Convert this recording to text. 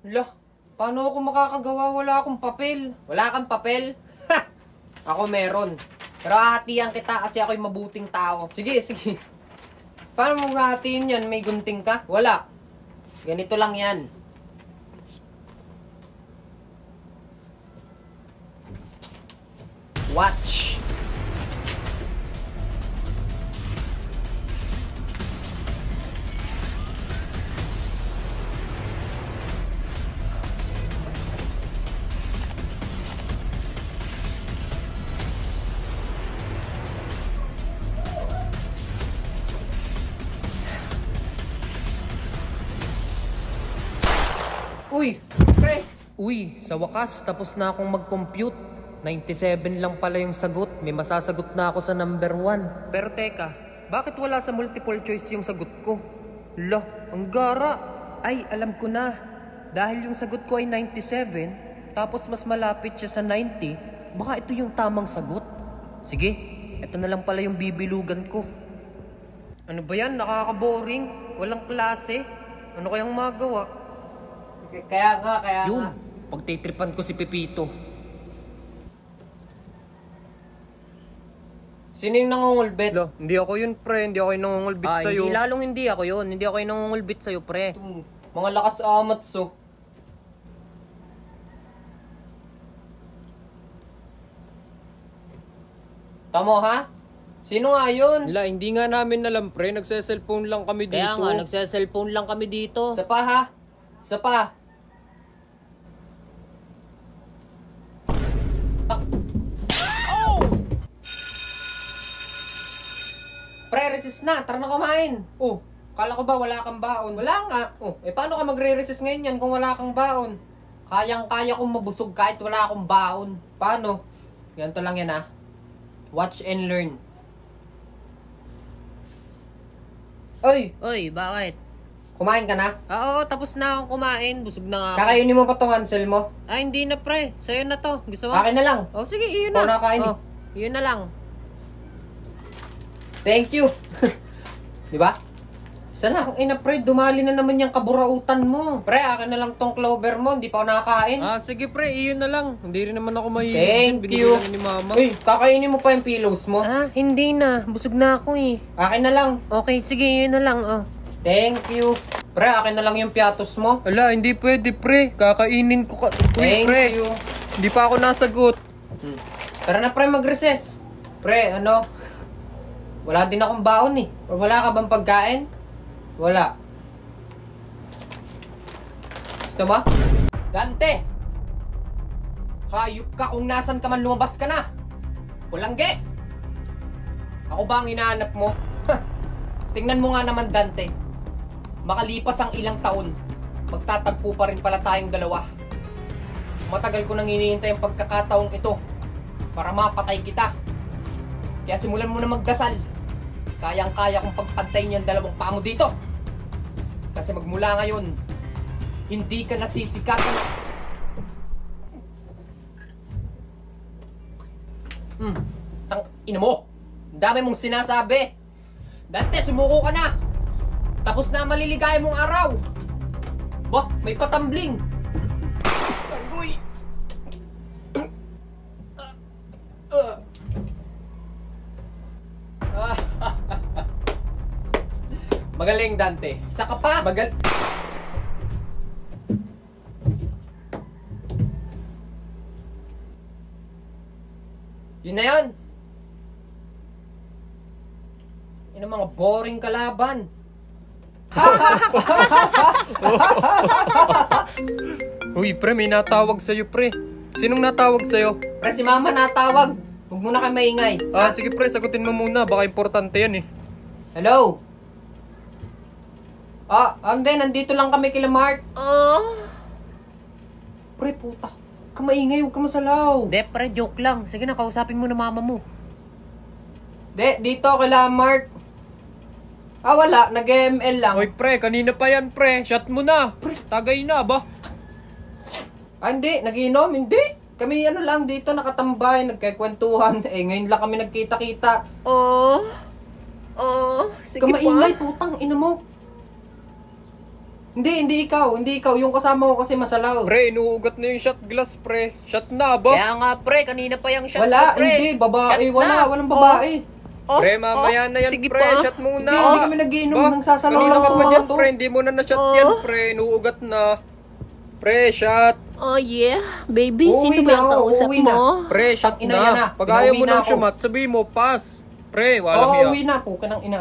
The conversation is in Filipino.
Lah, paano ako makakagawa? Wala akong papel. Wala kang papel? Ako meron. Pero hahatian kita kasi ako'y mabuting tao. Sige, sige. Paano mo hahatiin yan? May gunting ka? Wala. Ganito lang yan. Watch. Uy, pre! Uy, sa wakas, tapos na akong mag-compute. 97 lang pala yung sagot. May masasagot na ako sa number 1. Pero teka, bakit wala sa multiple choice yung sagot ko? Lah, ang gara! Ay, alam ko na. Dahil yung sagot ko ay 97, tapos mas malapit siya sa 90, baka ito yung tamang sagot. Sige, ito na lang pala yung bibilugan ko. Ano ba yan? Nakaka-boring. Walang klase. Ano kayang magawa? Kaya nga. Yun, pagtitripan ko si Pepito. Sino yung nangungulbit? Lo, hindi ako yun, pre. Hindi ako yung nangungulbit sa'yo. Hindi, lalong hindi ako yun. Hindi ako yung nangungulbit sa'yo, pre. Mga lakas amat, so. Tamo, ha? Sino nga yun? Nila, hindi nga namin alam, pre. Nagse-cellphone lang kami dito. Kaya nga, nagse-cellphone lang kami dito. Isa pa, ha? Isa pa. Pre, resist na. Tara na kumain. Oh, kala ko ba wala kang baon? Wala nga. Oh, paano ka magre-resist ngayon yan kung wala kang baon? Kayang-kaya kong mabusog kahit wala akong baon. Paano? Ganito lang yan, ha? Watch and learn. Oy! Oy, bakit? Kumain ka na? Oo, tapos na akong kumain. Busog na nga ako. Kakainin mo pa tong Hansel mo? Ah, hindi na, pre. Sa'yo na to. Gusto mo? Akin na lang. Oh, sige, iyon na. Ikaw nakakain. Oh, iyon na lang. Thank you. Di ba? Sana kung ina, pre, dumali na naman yung kaburautan mo. Pre, akin na lang tong clover mo. Hindi pa ako nakakain. Ah, sige, pre. Iyon na lang. Hindi rin naman ako mahilig. Thank you. Binigyan ni mama. Uy, kakainin mo pa yung pillows mo. Ah, hindi na. Busog na ako eh. Akin na lang. Okay, sige, yun na lang. Oh. Thank you. Pre, akin na lang yung piatos mo. Ala, hindi pwede, pre. Kakainin ko ka. Uy, Thank pre. you. Hindi pa ako nasagot. Tara na, pre, mag-recess. Pre, ano? Wala din akong baon eh. Wala ka bang pagkain? Wala. Gusto mo? Dante! Hayop ka kung nasan ka man, lumabas ka na! Pulangge! Ako ba ang hinahanap mo? Tingnan mo nga naman, Dante. Makalipas ang ilang taon, magtatagpo pa rin pala tayong dalawa. Matagal ko nang hinihintay ang pagkakataong ito para mapatay kita. Kaya simulan mo na magdasal. Kayang-kaya kong pagpantayin yung dalawang paa mo dito. Kasi magmula ngayon, hindi ka nasisikatan. Tang ina mo. Ang dami mong sinasabi. Dante, sumuko ka na. Tapos na maliligaya mong araw. Bah, may patambling. Agoy. Magaling, Dante. Isa ka pa. Yun na yun. Yun ang mga boring kalaban. Uy, pre, may natawag sa'yo, pre. Sinong natawag sa'yo? Pre, si mama natawag. Huwag mo na kayo maingay. Ah, sige, pre, sagutin mo muna. Baka importante yan, eh. Hello? Hindi, nandito lang kami kila Mark. Pre, puta. Huwag ka maingay, huwag ka masalaw. De, pre, joke lang. Sige na, kausapin mo na mama mo. Dito kila Mark. Wala. Nag-ML lang. Uy, pre, kanina pa yan, pre. Shot mo na. Pre, tagay na, ba? Hindi. Nagiinom? Hindi. Kami lang dito nakatambay, nagkikwentuhan. Ngayon lang kami nagkita-kita. Sige Kamaingay, pa. putang ina mo. Hindi ikaw. Yung kasama ko kasi masalaw. Pre, inuugat na yung shot glass, pre. Shot na ba? Kaya nga pre, kanina pa yung shot Wala, ko, pre. hindi, babae, Shot na. walang babae. Pre, mamaya na yan, sige pre. pa. Shot muna. Hindi kami nagiinom, Ba? nagsasalaw Kanina lang ka ako pa mga dyan, to. pre. Hindi mo na na-shot yan, pre. Inuugat na. Pre, shot. Oh yeah, baby, Uuwi sino na ba yung ako, kausap uuwi na. mo? Pre, shot Ina yan na. na. Pag ayaw Pinauwi mo na ng ako. shumat, sabihin mo, pass. Pre, walang Oo, hiya. uwi na po ka ng ina.